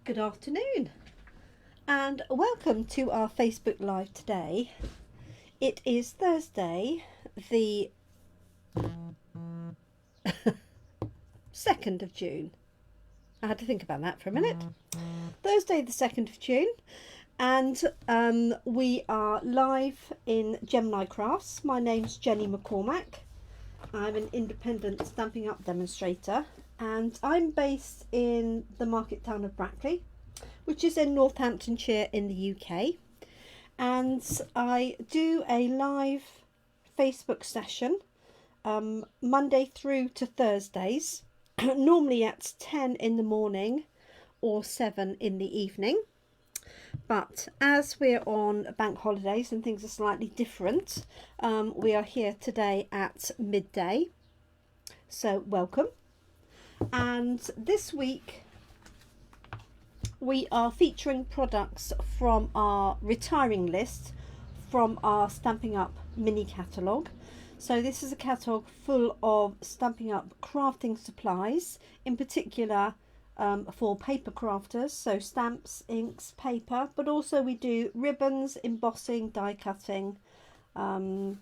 Good afternoon and welcome to our Facebook Live today. It is Thursday, the 2nd of June. I had to think about that for a minute. Thursday the 2nd of June, and we are live in Jemini Crafts. My name's Jenny McCormack. I'm an independent Stampin' Up demonstrator, and I'm based in the market town of Brackley, which is in Northamptonshire in the UK. And I do a live Facebook session Monday through to Thursdays, normally at 10 in the morning or 7 in the evening. But as we're on bank holidays and things are slightly different, we are here today at midday. So welcome. And this week we are featuring products from our retiring list from our Stampin' Up mini catalogue. So this is a catalogue full of Stampin' Up crafting supplies, in particular for paper crafters, so stamps, inks, paper, but also we do ribbons, embossing, die cutting, and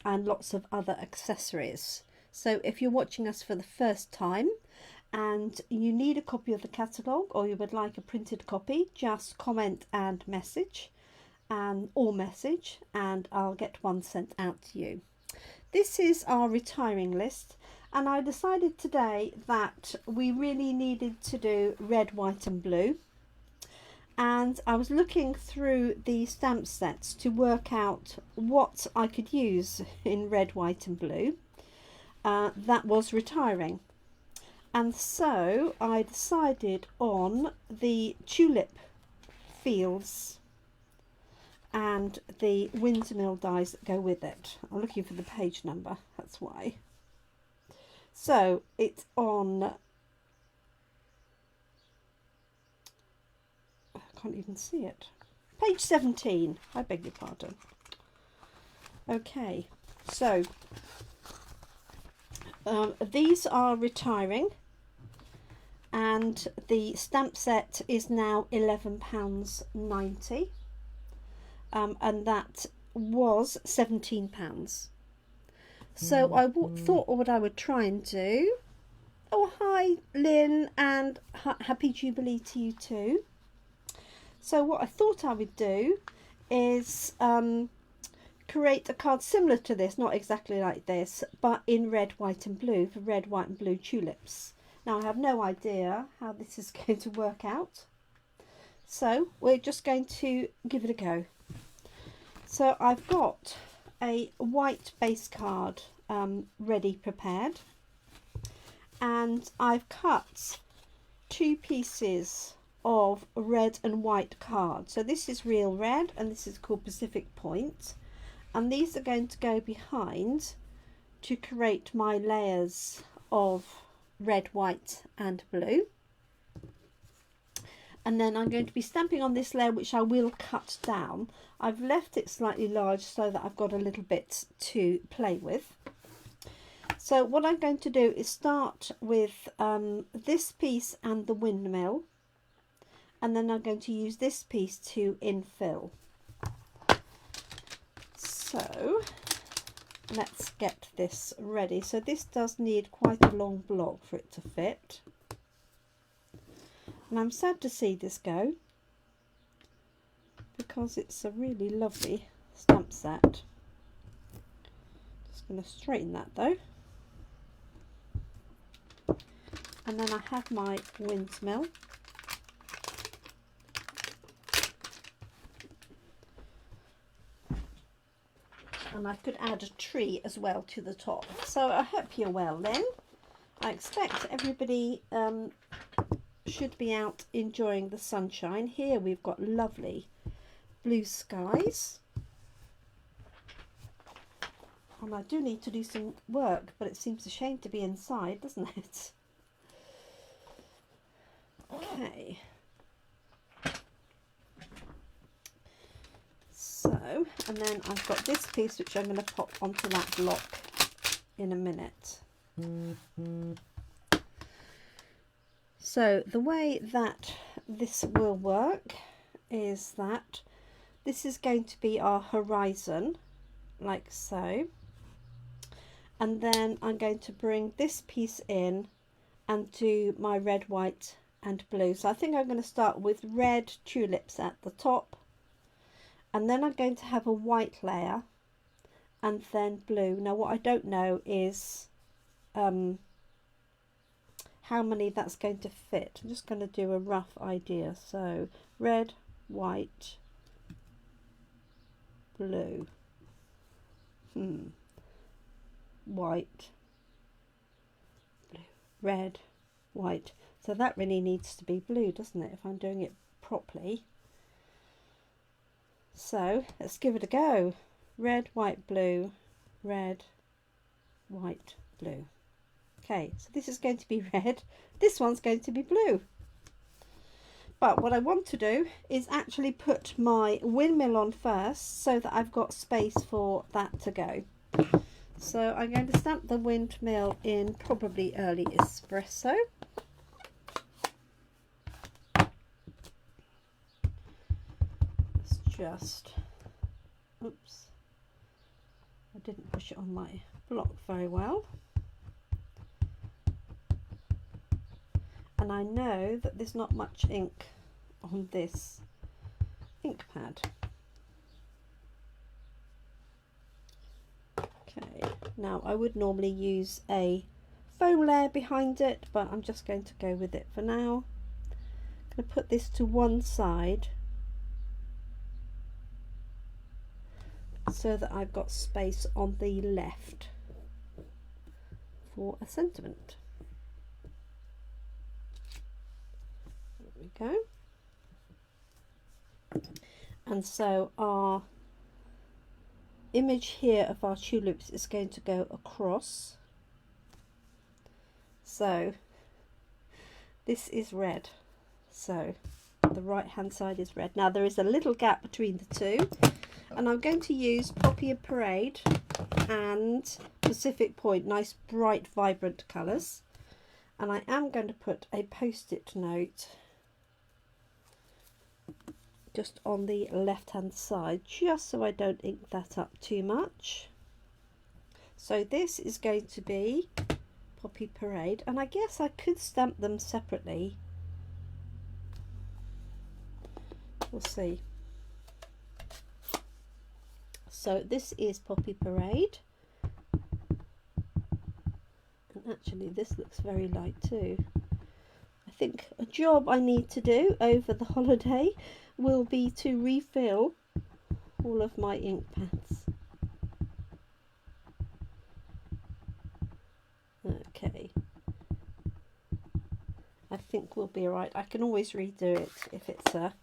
lots of other accessories. So if you're watching us for the first time and you need a copy of the catalogue, or you would like a printed copy, just comment and message, and I'll get one sent out to you. This is our retiring list, and I decided today that we really needed to do red, white and blue. And I was looking through the stamp sets to work out what I could use in red, white and blue that was retiring. And so I decided on the Tulip Fields and the Windmill dies that go with it. I'm looking for the page number, that's why. So it's on, I can't even see it, page 17, I beg your pardon. Okay, so these are retiring, and the stamp set is now £11.90, and that was £17. So I thought what I would try and do. Oh, hi Lynn, and happy Jubilee to you too. So what I thought I would do is create a card similar to this, not exactly like this, but in red, white and blue, for red, white and blue tulips. Now I have no idea how this is going to work out, so we're just going to give it a go. So I've got a white base card ready prepared, and I've cut 2 pieces of red and white card. So this is real red and this is called Pacific Point, and these are going to go behind to create my layers of red, white and blue. And then I'm going to be stamping on this layer, which I will cut down. I've left it slightly large so that I've got a little bit to play with. So what I'm going to do is start with this piece and the windmill, and then I'm going to use this piece to infill. So let's get this ready. So this does need quite a long block for it to fit. And I'm sad to see this go, because it's a really lovely stamp set. Just going to straighten that though. And then I have my windmill. And I could add a tree as well to the top. So I hope you're well then. I expect everybody should be out enjoying the sunshine. Here we've got lovely blue skies, and I do need to do some work, but it seems a shame to be inside, doesn't it? Okay, so, and then I've got this piece which I'm going to pop onto that block in a minute. So the way that this will work is that this is going to be our horizon, like so, and then I'm going to bring this piece in and do my red, white and blue. So I think I'm going to start with red tulips at the top, and then I'm going to have a white layer and then blue. Now what I don't know is how many that's going to fit. I'm just going to do a rough idea. So red, white, blue, white, blue, red, white. So that really needs to be blue, doesn't it, if I'm doing it properly? So let's give it a go. Red, white, blue, red, white, blue. Okay, so this is going to be red, this one's going to be blue. But what I want to do is actually put my windmill on first so that I've got space for that to go. So I'm going to stamp the windmill in probably Early Espresso. It's just, oops, I didn't push it on my block very well. And I know that there's not much ink on this ink pad. Okay, now I would normally use a foam layer behind it, but I'm just going to go with it for now. I'm going to put this to one side so that I've got space on the left for a sentiment. Go. And so our image here of our tulips is going to go across. So this is red, so the right hand side is red. Now there is a little gap between the two, and I'm going to use Poppy and Parade and Pacific Point, nice bright vibrant colours, and I am going to put a post-it note just on the left hand side, just so I don't ink that up too much. So this is going to be Poppy Parade, and I guess I could stamp them separately. We'll see. So this is Poppy Parade, and actually this looks very light too. I think a job I need to do over the holiday will be to refill all of my ink pads. Okay, I think we'll be alright. I can always redo it if it's a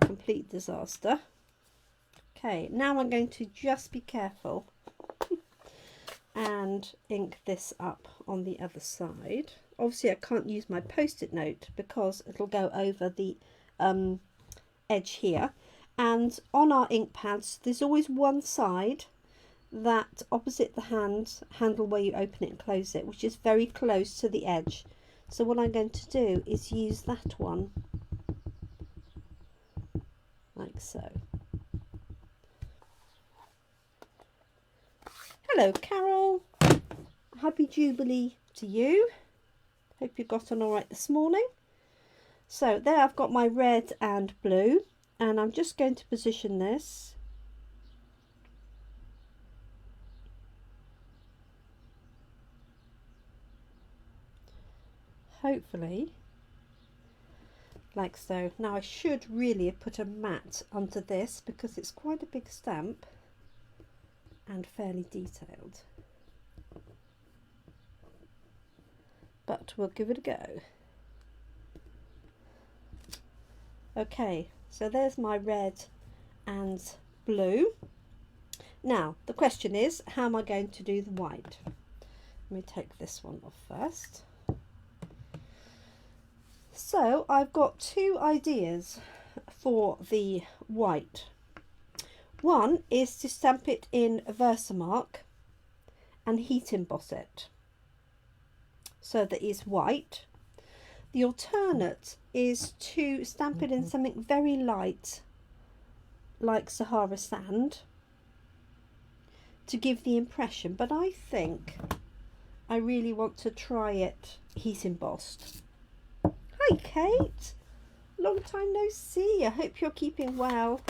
complete disaster. Okay, now I'm going to just be careful and ink this up on the other side. Obviously I can't use my post-it note because it'll go over the edge here, and on our ink pads there's always one side that opposite the handle where you open it and close it, which is very close to the edge. So what I'm going to do is use that one like so. Hello Carol, happy Jubilee to you. Hope you got on all right this morning. So there I've got my red and blue, and I'm just going to position this hopefully like so. Now I should really have put a mat under this because it's quite a big stamp and fairly detailed, but we'll give it a go. Okay, so there's my red and blue. Now the question is, how am I going to do the white? Let me take this one off first. So I've got two ideas for the white. One is to stamp it in Versamark and heat emboss it so that it's white. The alternate is to stamp it in something very light, like Sahara sand, to give the impression, but I think I really want to try it heat embossed. Hi Kate, long time no see. I hope you're keeping well.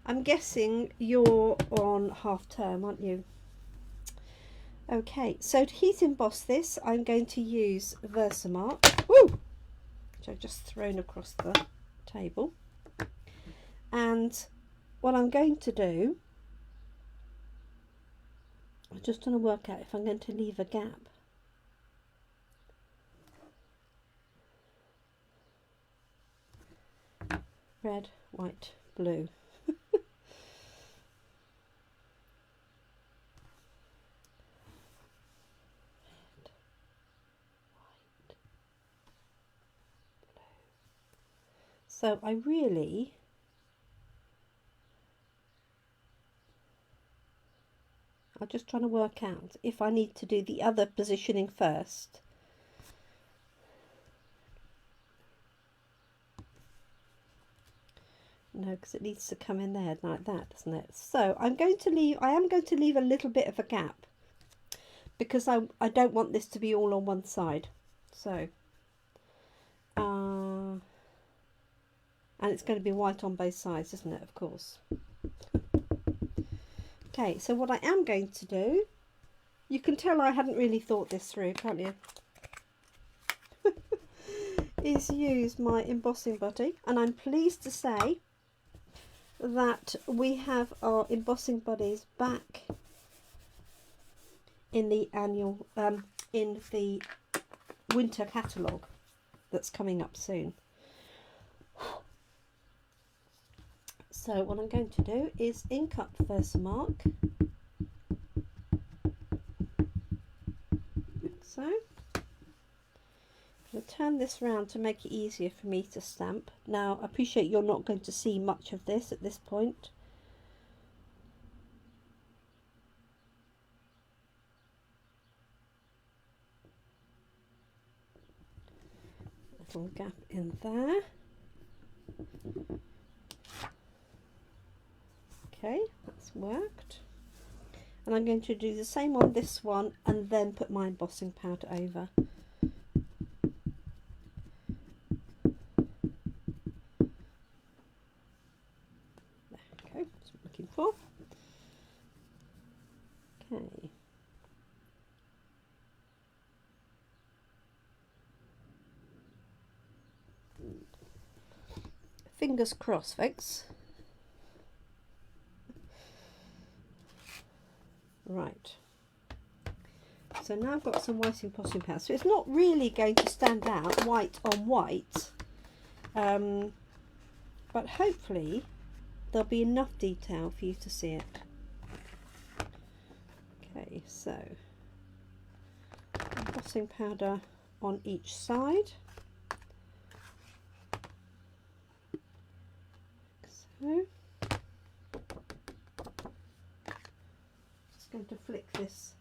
I'm guessing you're on half term, aren't you? Okay, so to heat emboss this, I'm going to use Versamark, woo, which I've just thrown across the table. And what I'm going to do, I'm just trying to work out if I'm going to leave a gap. Red, white, blue. So I'm just trying to work out if I need to do the other positioning first. No, because it needs to come in there like that, doesn't it? So I am going to leave a little bit of a gap because I don't want this to be all on one side. So and it's going to be white on both sides, isn't it? Of course. Okay, so what I am going to do, you can tell I hadn't really thought this through, can't you? Is use my embossing buddy, and I'm pleased to say that we have our embossing buddies back in the annual in the winter catalogue that's coming up soon. So what I'm going to do is ink up Versamark, like so. I'm going to turn this round to make it easier for me to stamp. Now I appreciate you're not going to see much of this at this point. Little gap in there. Okay, that's worked. And I'm going to do the same on this one and then put my embossing powder over. There we go, that's what I'm looking for. Okay. Fingers crossed, folks. Right, so now I've got some white embossing powder, so it's not really going to stand out white on white, but hopefully there'll be enough detail for you to see it. Okay, so embossing powder on each side. So going to flick this.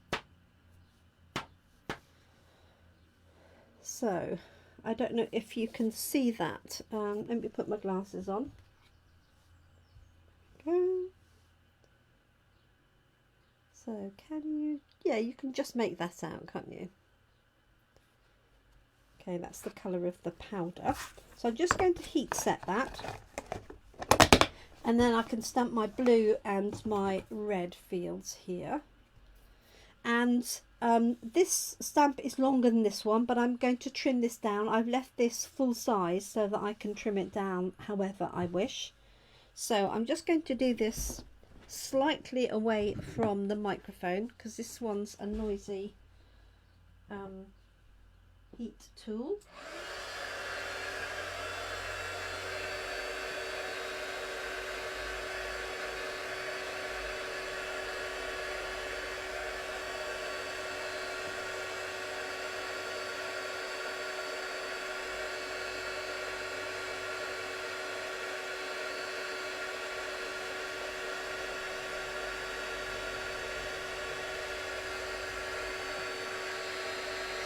So I don't know if you can see that. Let me put my glasses on. Go. So can you, yeah, you can just make that out, can't you? Okay, that's the colour of the powder. So I'm just going to heat set that, and then I can stamp my blue and my red fields here. And this stamp is longer than this one, but I'm going to trim this down. I've left this full size so that I can trim it down however I wish. So I'm just going to do this slightly away from the microphone because this one's a noisy heat tool.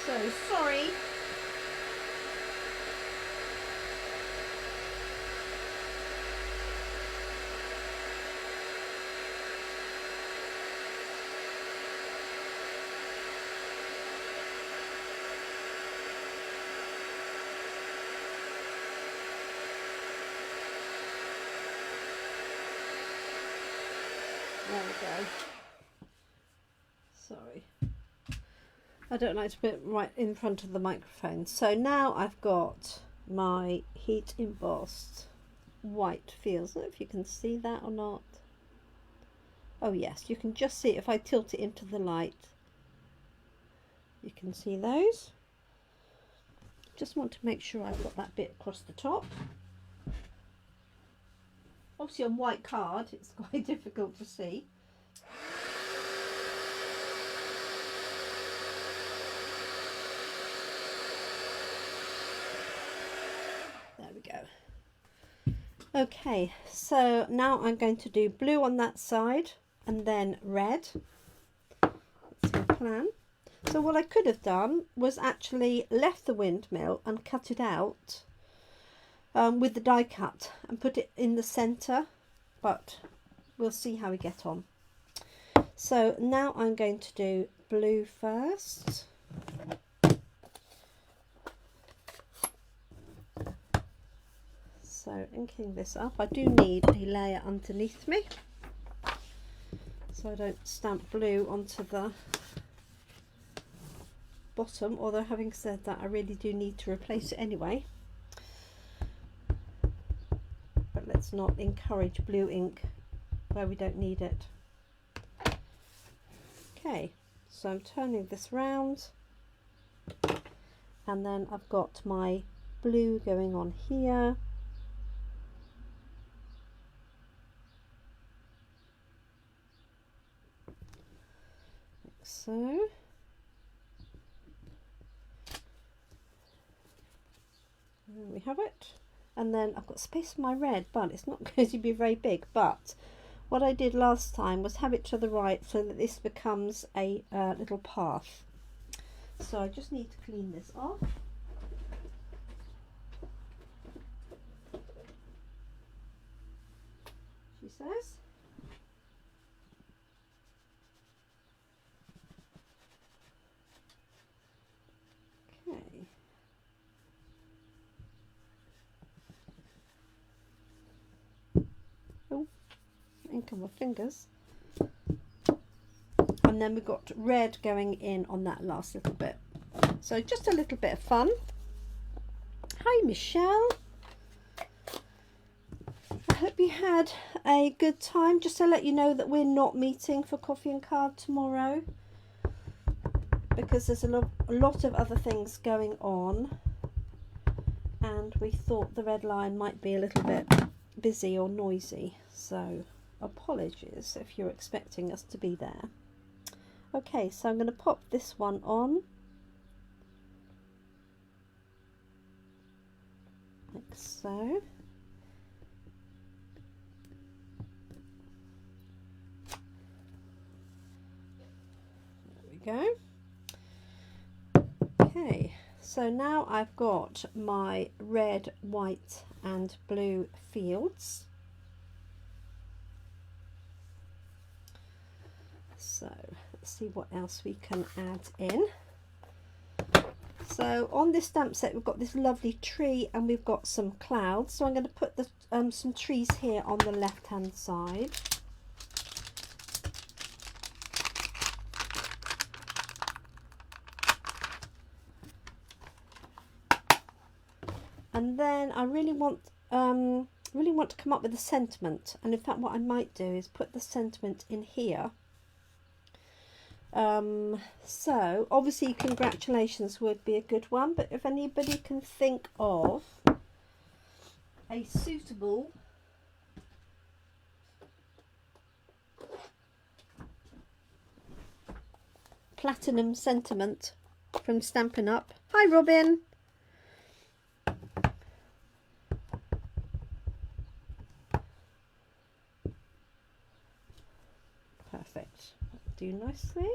So sorry There we go. Sorry. I don't like to put it right in front of the microphone. So now I've got my heat embossed white fields. I don't know if you can see that or not. Oh yes, you can just see it if I tilt it into the light. You can see those. Just want to make sure I've got that bit across the top. Obviously on white card it's quite difficult to see. There we go. Okay, so now I'm going to do blue on that side and then red. That's my plan. So what I could have done was actually left the windmill and cut it out with the die cut and put it in the centre, but we'll see how we get on. So now I'm going to do blue first. So inking this up, I do need a layer underneath me so I don't stamp blue onto the bottom, although having said that I really do need to replace it anyway. But let's not encourage blue ink where we don't need it. Okay, so I'm turning this round and then I've got my blue going on here. Like so. There we have it. And then I've got space for my red, but it's not going to be very big. But what I did last time was have it to the right so that this becomes a little path. So I just need to clean this off. She says. Okay. Oh, ink on my fingers. And then we've got red going in on that last little bit. So just a little bit of fun. Hi Michelle. I hope you had a good time. Just to let you know that we're not meeting for coffee and card tomorrow because there's a lot of other things going on and we thought the Red Lion might be a little bit busy or noisy, so apologies if you're expecting us to be there. Okay, so I'm going to pop this one on like so. There we go. Okay, so now I've got my red, white and blue fields. So let's see what else we can add in. So on this stamp set we've got this lovely tree and we've got some clouds. So I'm going to put the, some trees here on the left hand side. And then I really want to come up with a sentiment, and in fact what I might do is put the sentiment in here. So obviously congratulations would be a good one, but if anybody can think of a suitable platinum sentiment from Stampin' Up. Hi Robin. Perfect. Do nicely.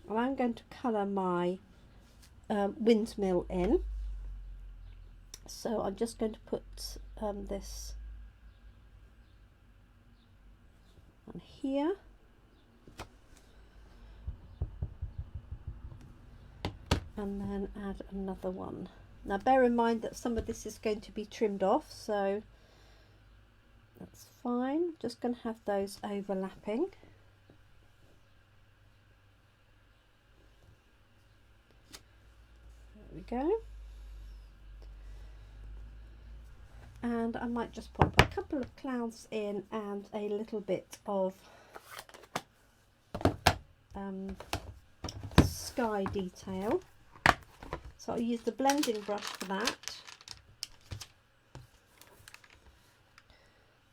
And I'm going to colour my Windmill in. So I'm just going to put this on here. And then add another one. Now bear in mind that some of this is going to be trimmed off, so That's fine. Just going to have those overlapping. There we go. And I might just pop a couple of clouds in and a little bit of sky detail. So I'll use the blending brush for that.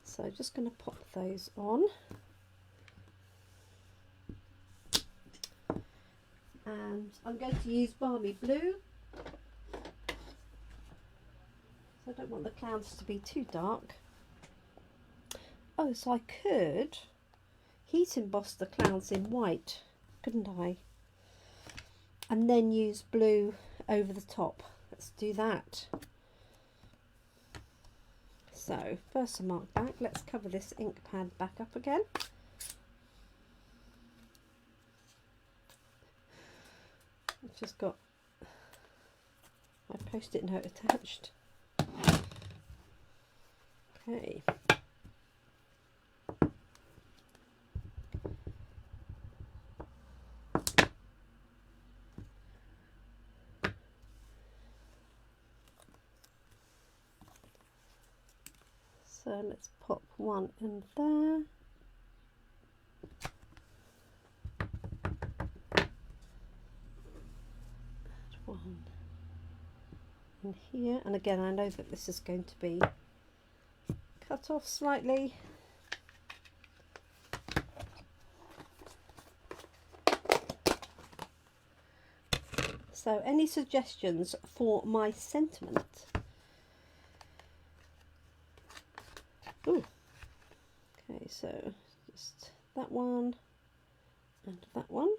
So just going to pop those on. And I'm going to use Balmy Blue. So I don't want the clouds to be too dark. Oh, so I could heat emboss the clouds in white, couldn't I? And then use blue over the top. Let's do that. So first a mark back. Let's cover this ink pad back up again. I've just got my post-it note attached. Okay. So let's pop one in there. And one in here. And again, I know that this is going to be cut off slightly. So any suggestions for my sentiment? Ooh. Okay, so just that one and that one.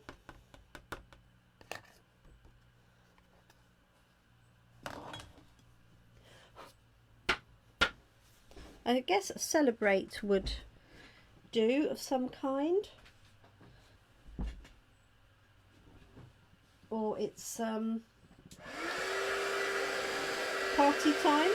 I guess a celebrate would do of some kind. Or it's party time.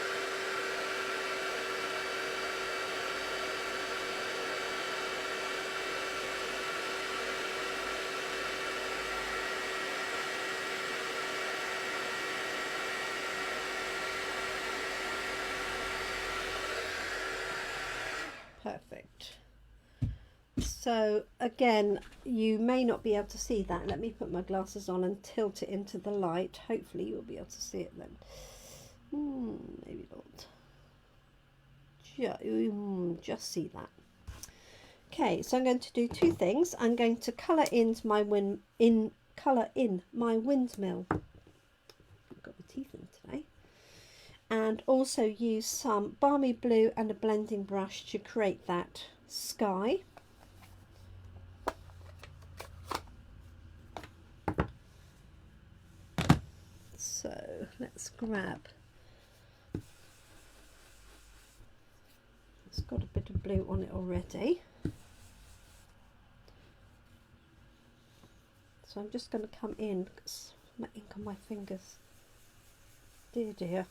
Perfect. So again, you may not be able to see that. Let me put my glasses on and tilt it into the light. Hopefully you'll be able to see it then. Maybe not. Just see that. Okay, so I'm going to do two things. I'm going to colour in my windmill. I've got my teeth in today. And also use some Balmy Blue and a blending brush to create that sky. So let's grab, it's got a bit of blue on it already. So I'm just going to come in, because my ink on my fingers. Dear dear.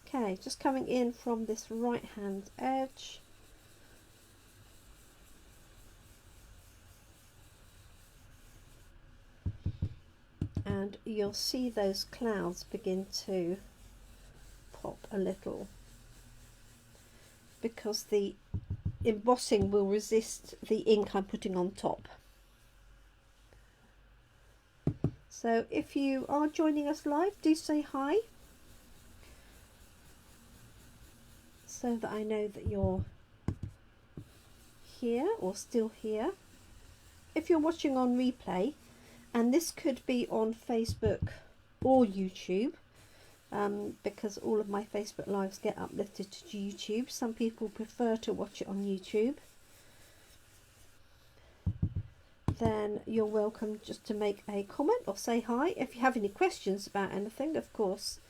Okay, just coming in from this right hand edge. And you'll see those clouds begin to pop a little, because the embossing will resist the ink I'm putting on top. So if you are joining us live, do say hi, so that I know that you're here or still here. If you're watching on replay, and this could be on Facebook or YouTube, because all of my Facebook lives get uplifted to YouTube. Some people prefer to watch it on YouTube. Then you're welcome just to make a comment or say hi. If you have any questions about anything, of course,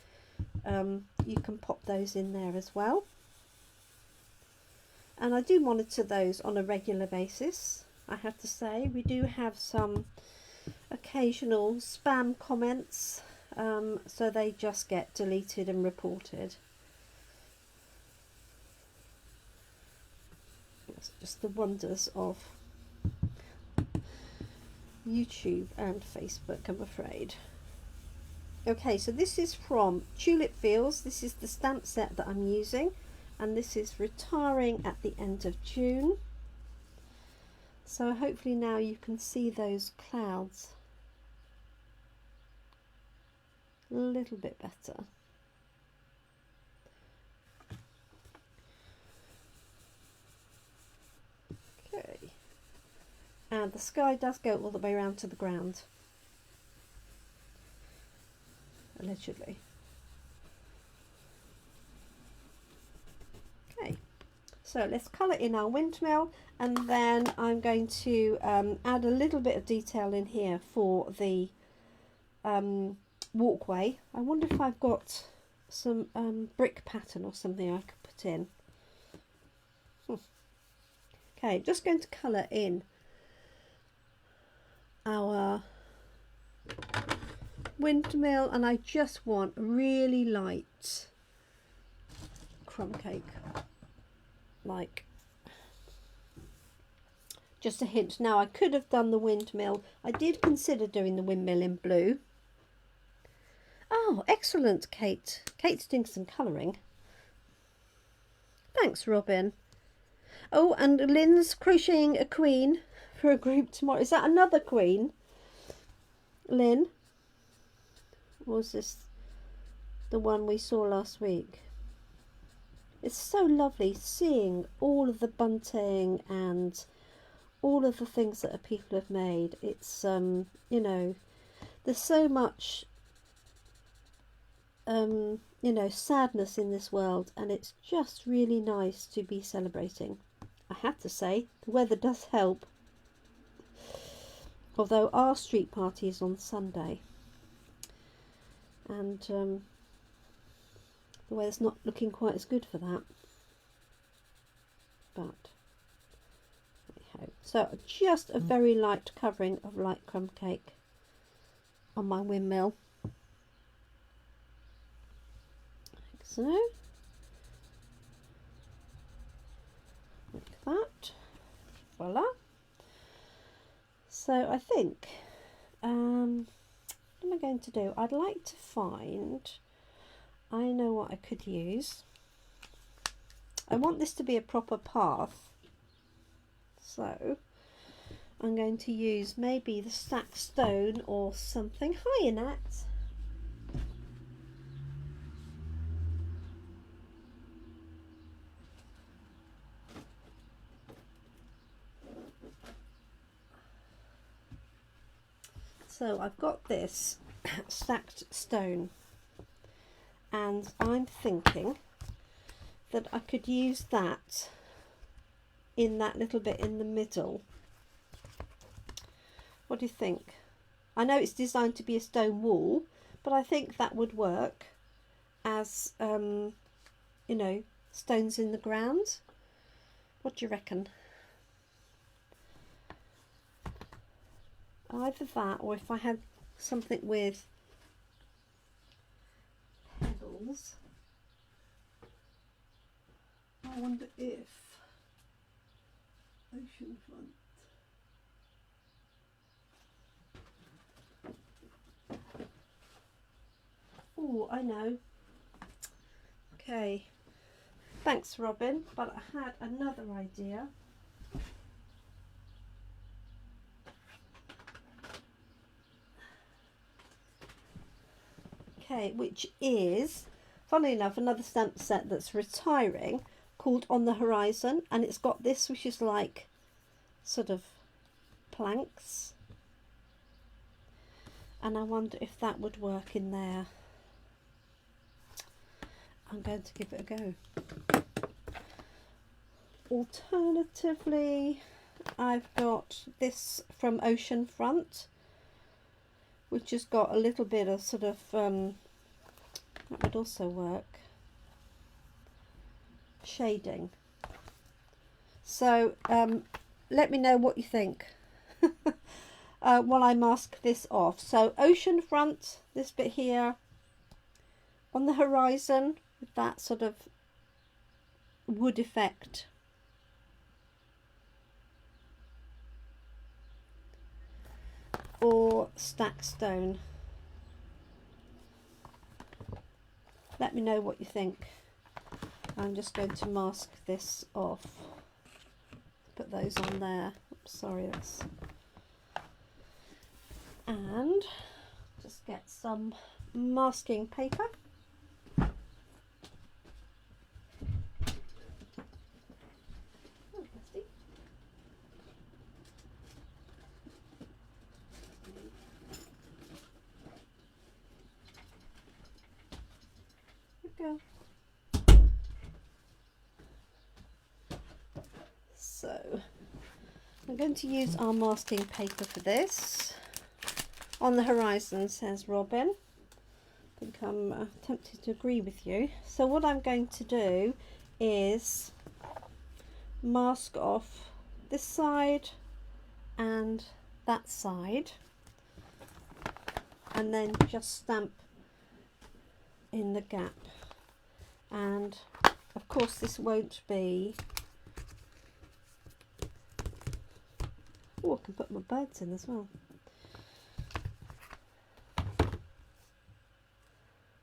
you can pop those in there as well. And I do monitor those on a regular basis. I have to say, we do have some occasional spam comments, so they just get deleted and reported. just the wonders of YouTube and Facebook, I'm afraid. Okay, so this is from Tulip Fields. This is the stamp set that I'm using, and this is retiring at the end of June. So hopefully now you can see those clouds a little bit better. Okay, and the sky does go all the way around to the ground, allegedly. Okay, so let's colour in our windmill, and then I'm going to add a little bit of detail in here for the walkway. I wonder if I've got some brick pattern or something I could put in. Okay, just going to colour in our windmill, and I just want really light crumb cake, like just a hint. Now I could have done the windmill, I did consider doing the windmill in blue. Oh, excellent, Kate. Kate's doing some colouring. Thanks, Robin. Oh, and Lynn's crocheting a queen for a group tomorrow. Is that another queen, Lynn? Or was this the one we saw last week? It's so lovely seeing all of the bunting and all of the things that people have made. It's you know, there's so much you know, sadness in this world, and it's just really nice to be celebrating. I have to say, the weather does help, although our street party is on Sunday, and the weather's not looking quite as good for that, but anyhow. So just a very light covering of light crumb cake on my windmill, like so, like that. Voila. So I think what am I going to do? I'd like to find, I know what I could use. I want this to be a proper path, so I'm going to use maybe the stacked stone or something. Hi, Annette. So I've got this stacked stone, and I'm thinking that I could use that in that little bit in the middle. What do you think? I know it's designed to be a stone wall, but I think that would work as you know, stones in the ground. What do you reckon? Either that, or if I had something with pedals. I wonder if oceanfront. Oh, I know. Okay. Thanks, Robin. But I had another idea. Okay, which is, funnily enough, another stamp set that's retiring, called On the Horizon, and it's got this, which is like sort of planks, and I wonder if that would work in there. I'm going to give it a go. Alternatively, I've got this from Oceanfront, which has got a little bit of sort of that would also work, shading. So let me know what you think while I mask this off. So Oceanfront, this bit here, On the Horizon with that sort of wood effect, or stack stone? Let me know what you think. I'm just going to mask this off. Put those on there. Oops, sorry, that's... And just get some masking paper. Go. So I'm going to use our masking paper for this. On the horizon, says Robin. I think I'm tempted to agree with you. So what I'm going to do is mask off this side and that side, and then just stamp in the gap. And of course this won't be... Oh, I can put my birds in as well.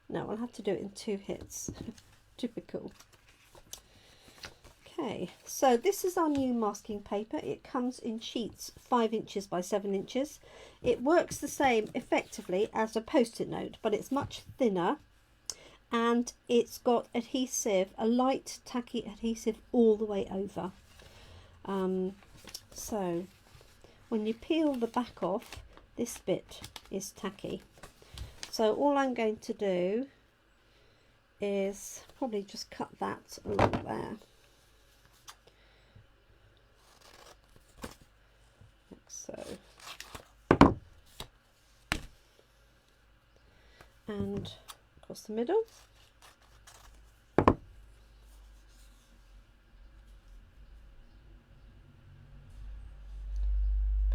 No, I'll have to do it in 2 hits. Typical. Okay, so this is our new masking paper. It comes in sheets 5 inches by 7 inches. It works the same effectively as a post-it note, but it's much thinner. And it's got adhesive, a light tacky adhesive all the way over. So when you peel the back off, this bit is tacky. So all I'm going to do is probably just cut that along there. Like so. And across the middle.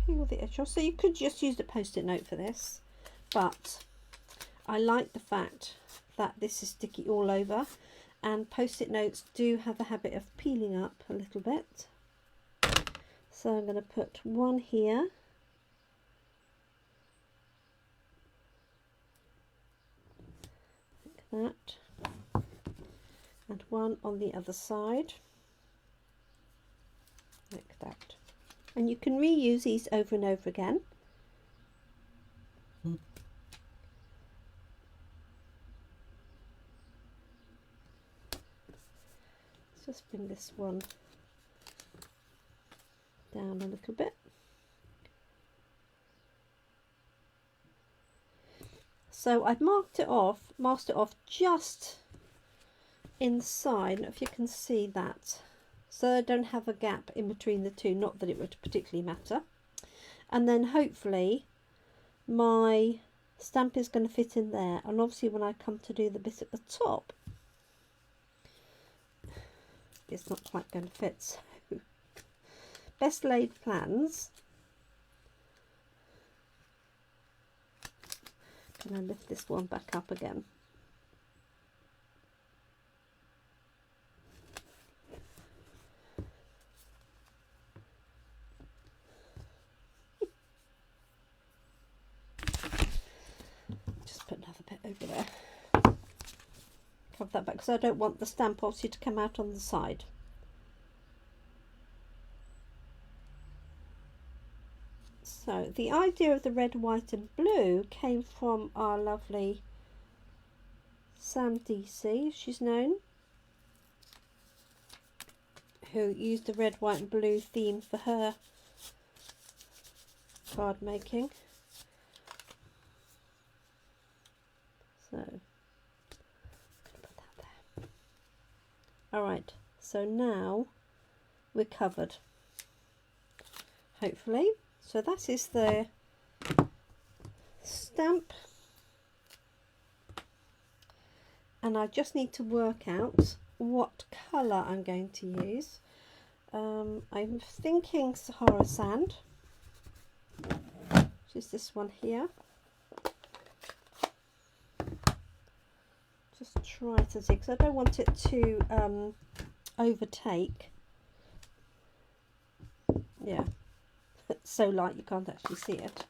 Peel the edge off. So you could just use the post-it note for this, but I like the fact that this is sticky all over, and post-it notes do have a habit of peeling up a little bit. So I'm going to put one here. Like that. And one on the other side. Like that. And you can reuse these over and over again. Let's just bring this one down a little bit. So I've masked it off just inside. I don't know if you can see that. So I don't have a gap in between the two, not that it would particularly matter. And then hopefully my stamp is going to fit in there, and obviously when I come to do the bit at the top, it's not quite going to fit. So best laid plans. Can I lift this one back up again? Just put another bit over there. Cover that back because I don't want the stamp obviously to come out on the side. So the idea of the red, white and blue came from our lovely Sam DC, she's known, who used the red, white and blue theme for her card making. So put that there. Alright, so now we're covered, hopefully. So that is the stamp, and I just need to work out what colour I'm going to use. I'm thinking Sahara Sand, which is this one here. Just try to see, because I don't want it to overtake. Yeah. It's so light you can't actually see it.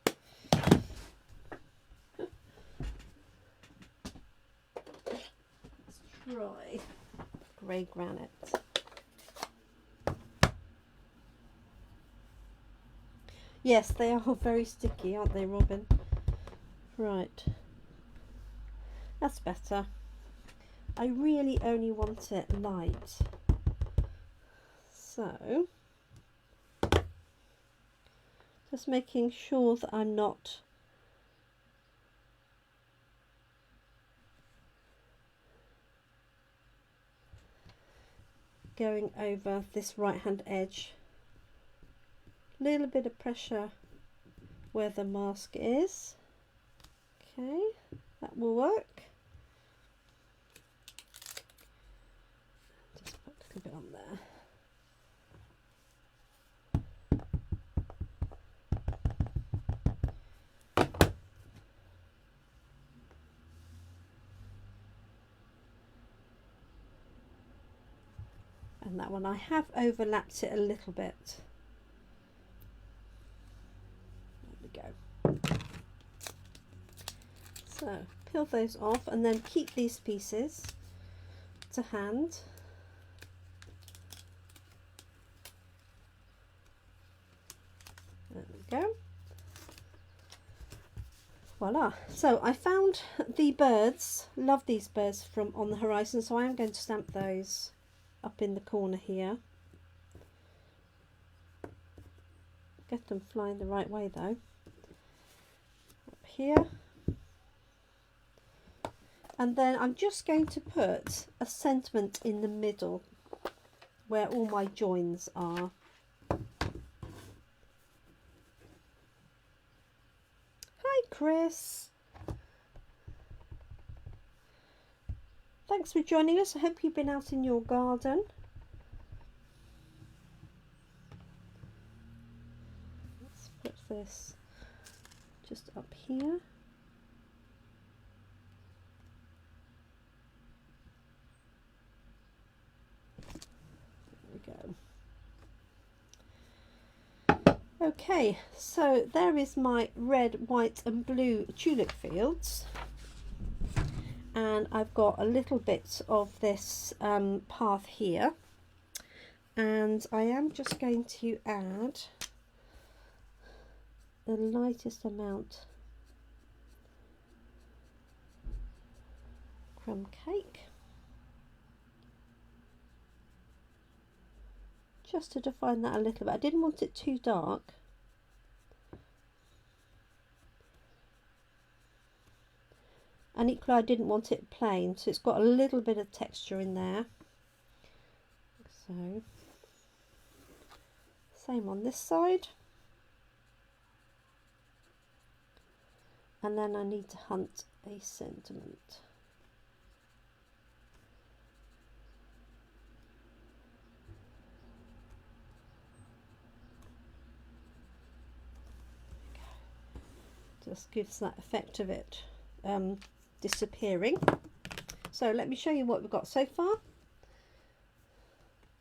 dry grey granite. Yes, they are very sticky, aren't they, Robin? Right, that's better. I really only want it light, so just making sure that I'm not going over this right hand edge. Little bit of pressure where the mask is. Okay, that will work. Just put a little bit on there. And that one, I have overlapped it a little bit. There we go. So peel those off and then keep these pieces to hand. There we go. Voila. So I found the birds, love these birds from On the Horizon, so I am going to stamp those up in the corner here. Get them flying the right way though. Up here. And then I'm just going to put a sentiment in the middle where all my joins are. Hi Chris. Thanks for joining us. I hope you've been out in your garden. Let's put this just up here. There we go. Okay, so there is my red, white and blue tulip fields. And I've got a little bit of this path here, and I am just going to add the lightest amount crumb cake just to define that a little bit. I didn't want it too dark. And equally I didn't want it plain, so it's got a little bit of texture in there. So, same on this side. And then I need to hunt a sentiment. Just gives that effect of it disappearing. So let me show you what we've got so far.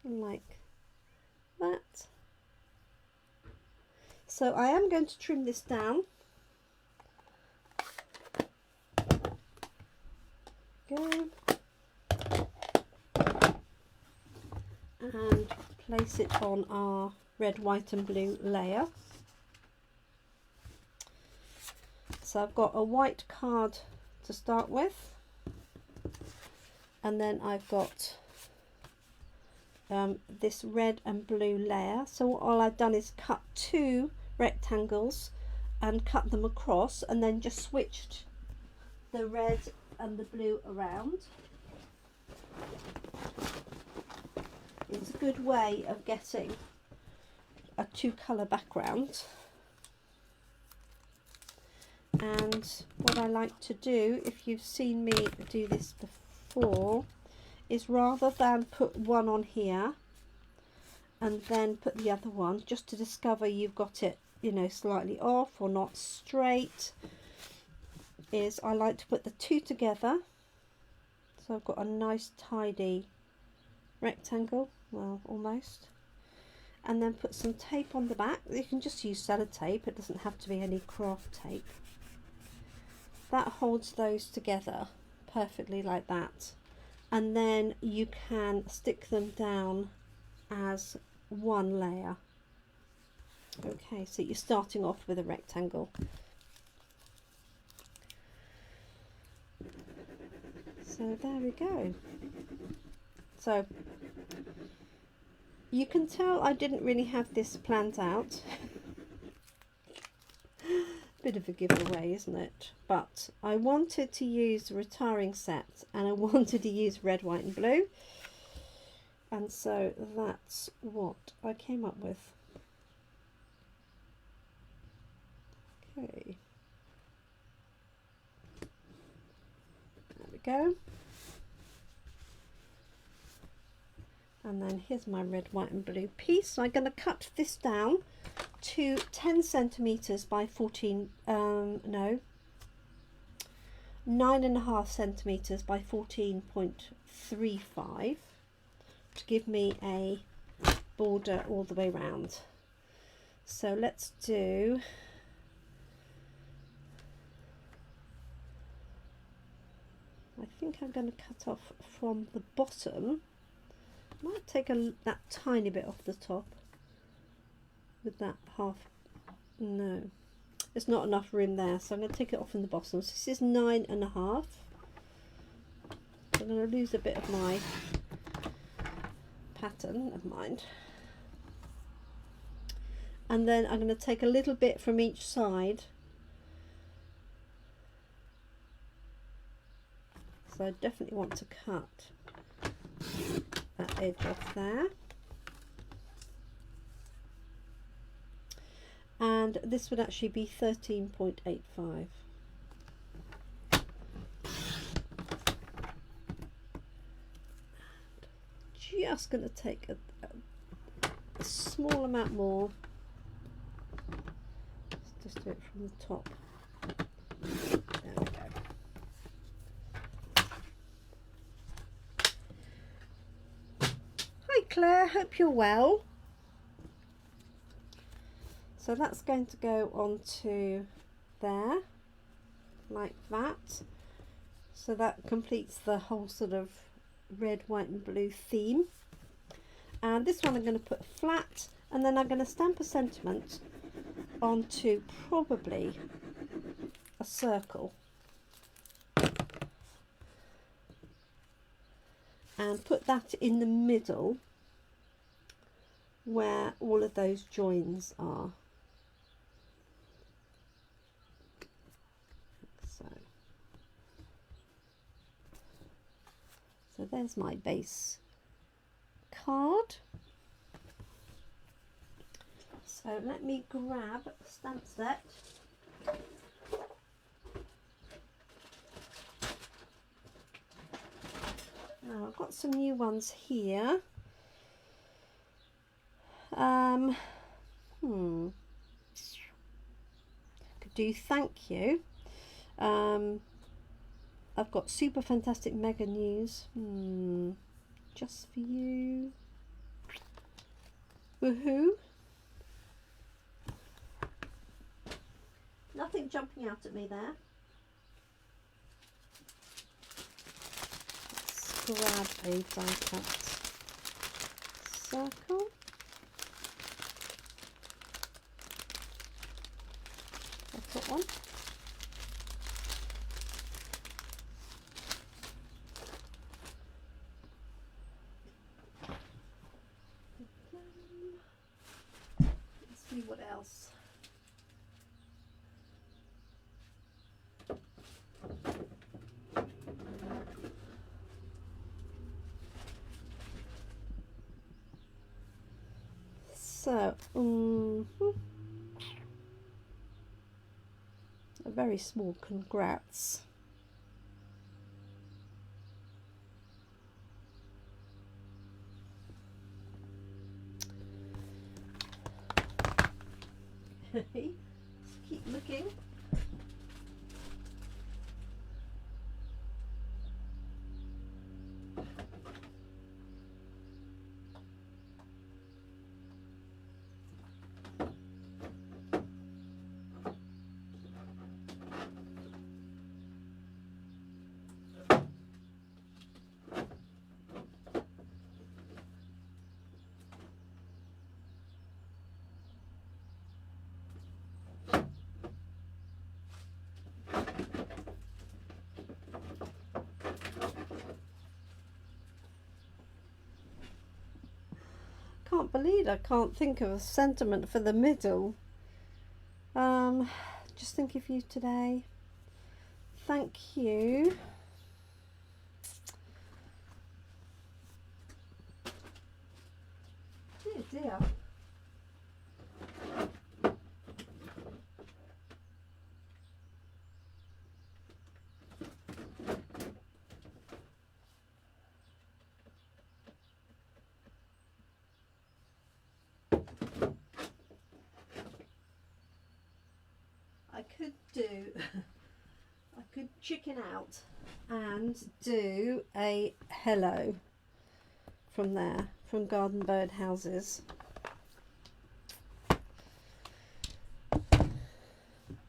Like that. So I am going to trim this down. Go. And place it on our red, white and blue layer. So I've got a white card to start with, and then I've got this red and blue layer. So all I've done is cut two rectangles and cut them across, and then just switched the red and the blue around. It's a good way of getting a two-colour background. And what I like to do, if you've seen me do this before, is rather than put one on here and then put the other one, just to discover you've got it, you know, slightly off or not straight, is I like to put the two together. So I've got a nice tidy rectangle, well, almost. And then put some tape on the back. You can just use sellotape, it doesn't have to be any craft tape. That holds those together perfectly like that. and then you can stick them down as one layer. Okay, so you're starting off with a rectangle. So there we go. So you can tell I didn't really have this planned out. Bit of a giveaway, isn't it? But I wanted to use the retiring set, and I wanted to use red, white and blue, and so that's what I came up with. Okay, there we go. And then here's my red, white and blue piece. So I'm going to cut this down to 10 centimeters by 14, no, 9.5 centimeters by 14.35 to give me a border all the way around. So let's do, I think I'm going to cut off from the bottom. Might take that tiny bit off the top with that half. No, there's not enough room there, so I'm going to take it off in the bottom. So this is 9.5. I'm going to lose a bit of my pattern, never mind. And then I'm going to take a little bit from each side. So I definitely want to cut that edge off there. And this would actually be 13.85. Just going to take a small amount more. Let's just do it from the top. There we go. Hi Claire, hope you're well. So that's going to go onto there, like that. So that completes the whole sort of red, white and blue theme. And this one I'm going to put flat, and then I'm going to stamp a sentiment onto probably a circle. And put that in the middle where all of those joins are. So there's my base card. So let me grab a stamp set. Now I've got some new ones here. Could do thank you. I've got super fantastic mega news. Just for you. Woohoo. Nothing jumping out at me there. Let's grab a die cut circle. That's that one. What else? So, a very small congrats. Okay, keep looking. can't believe I can't think of a sentiment for the middle. Just think of you today. Thank you. Dear, dear. I could chicken out and do a hello from there, from Garden Bird Houses.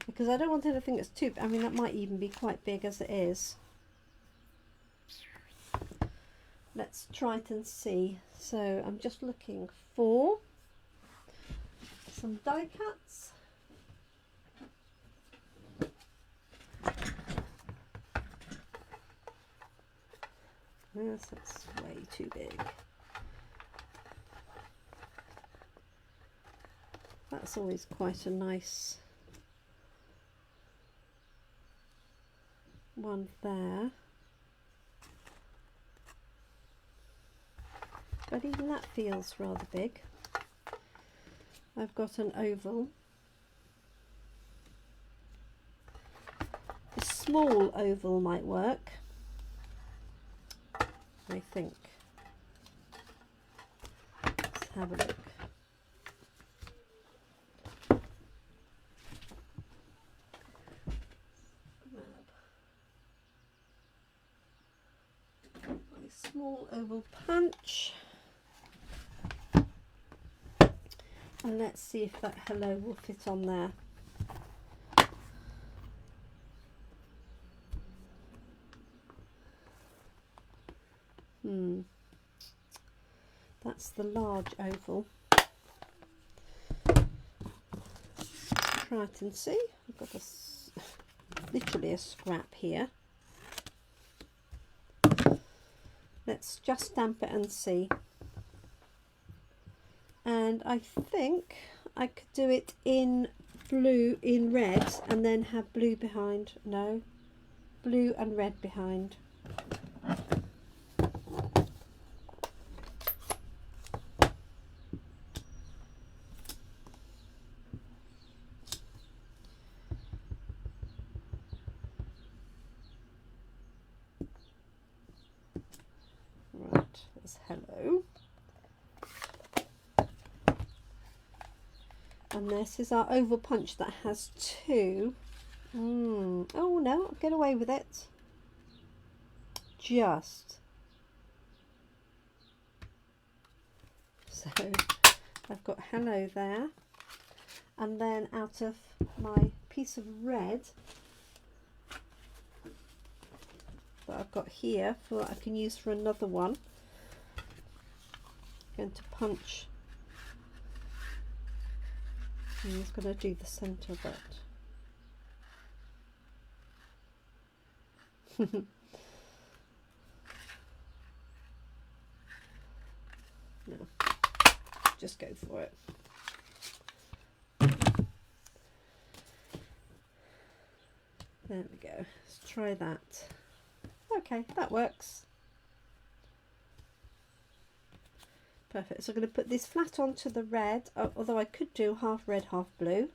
Because I don't want anything that's too, I mean that might even be quite big as it is. Let's try it and see. So I'm just looking for some die cuts. Yes, that's way too big. That's always quite a nice one there. But even that feels rather big. I've got an oval. A small oval might work, I think. Let's have a look. A small oval punch. And let's see if that hello will fit on there. That's the large oval. Try it and see. I've got literally a scrap here. Let's just stamp it and see. And I think I could do it in blue, in red, and then have blue behind. No, blue and red behind. Right, there's hello. And this is our oval punch that has two. Oh no, I'll get away with it. Just. So I've got hello there. And then out of my piece of red that I've got here, for I can use for another one, I'm going to punch. I'm just going to do the centre of it. No, just go for it. There we go. Let's try that. Okay, that works. Perfect. So I'm going to put this flat onto the red, although I could do half red, half blue,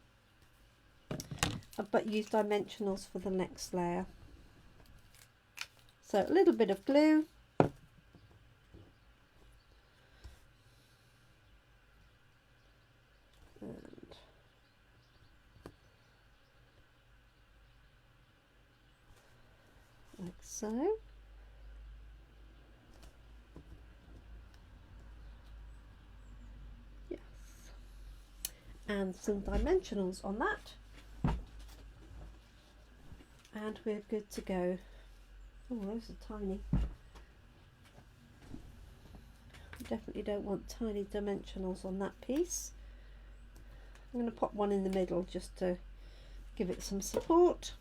but use dimensionals for the next layer. So a little bit of glue. And like so. And some dimensionals on that, and we're good to go. Oh, those are tiny. Definitely don't want tiny dimensionals on that piece. I'm going to pop one in the middle just to give it some support,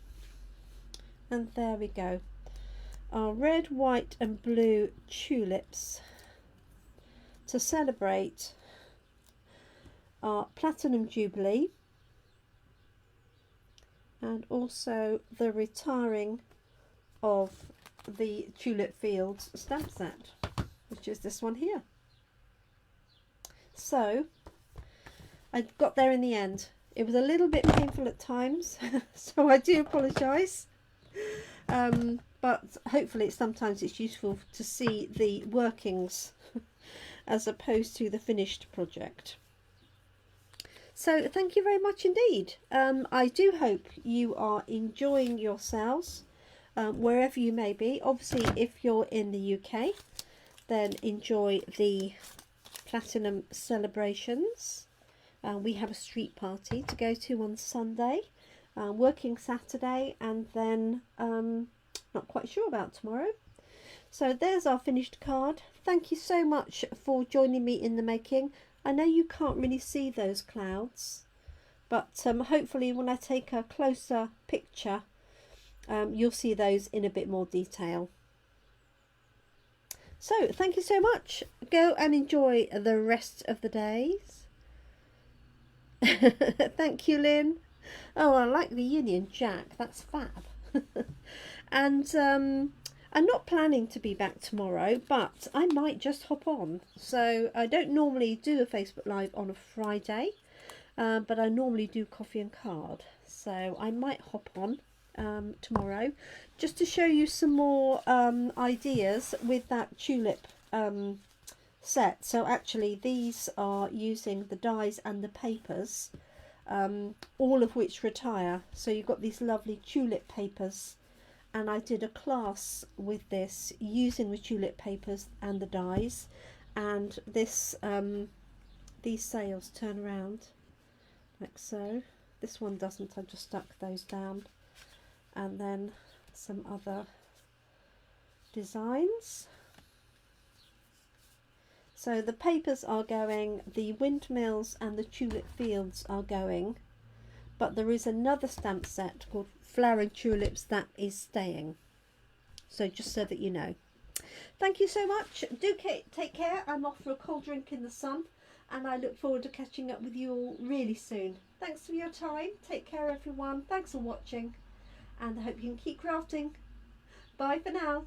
and there we go. Our red, white and blue tulips to celebrate are Platinum Jubilee and also the retiring of the Tulip Fields stamp set, which is this one here. So I got there in the end. It was a little bit painful at times, so I do apologise. But hopefully sometimes it's useful to see the workings as opposed to the finished project. So thank you very much indeed. I do hope you are enjoying yourselves wherever you may be. Obviously if you're in the UK, then enjoy the Platinum celebrations. We have a street party to go to on Sunday, working Saturday, and then not quite sure about tomorrow. So there's our finished card. Thank you so much for joining me in the making. I know you can't really see those clouds, but hopefully when I take a closer picture, you'll see those in a bit more detail. So thank you so much. Go and enjoy the rest of the days. Thank you, Lynn. Oh, I like the Union Jack. That's fab. And I'm not planning to be back tomorrow, but I might just hop on. So I don't normally do a Facebook Live on a Friday, but I normally do coffee and card. So I might hop on tomorrow just to show you some more ideas with that tulip set. So actually these are using the dies and the papers, all of which retire. So you've got these lovely tulip papers, and I did a class with this using the tulip papers and the dies, and this these sails turn around like so. This one doesn't, I just stuck those down, and then some other designs. So the papers are going, the windmills and the tulip fields are going, but there is another stamp set called Flowering Tulips that is staying. So just so that you know. Thank you so much. Do take care. I'm off for a cold drink in the sun, and I look forward to catching up with you all really soon. Thanks for your time. Take care, everyone. Thanks for watching, and I hope you can keep crafting. Bye for now.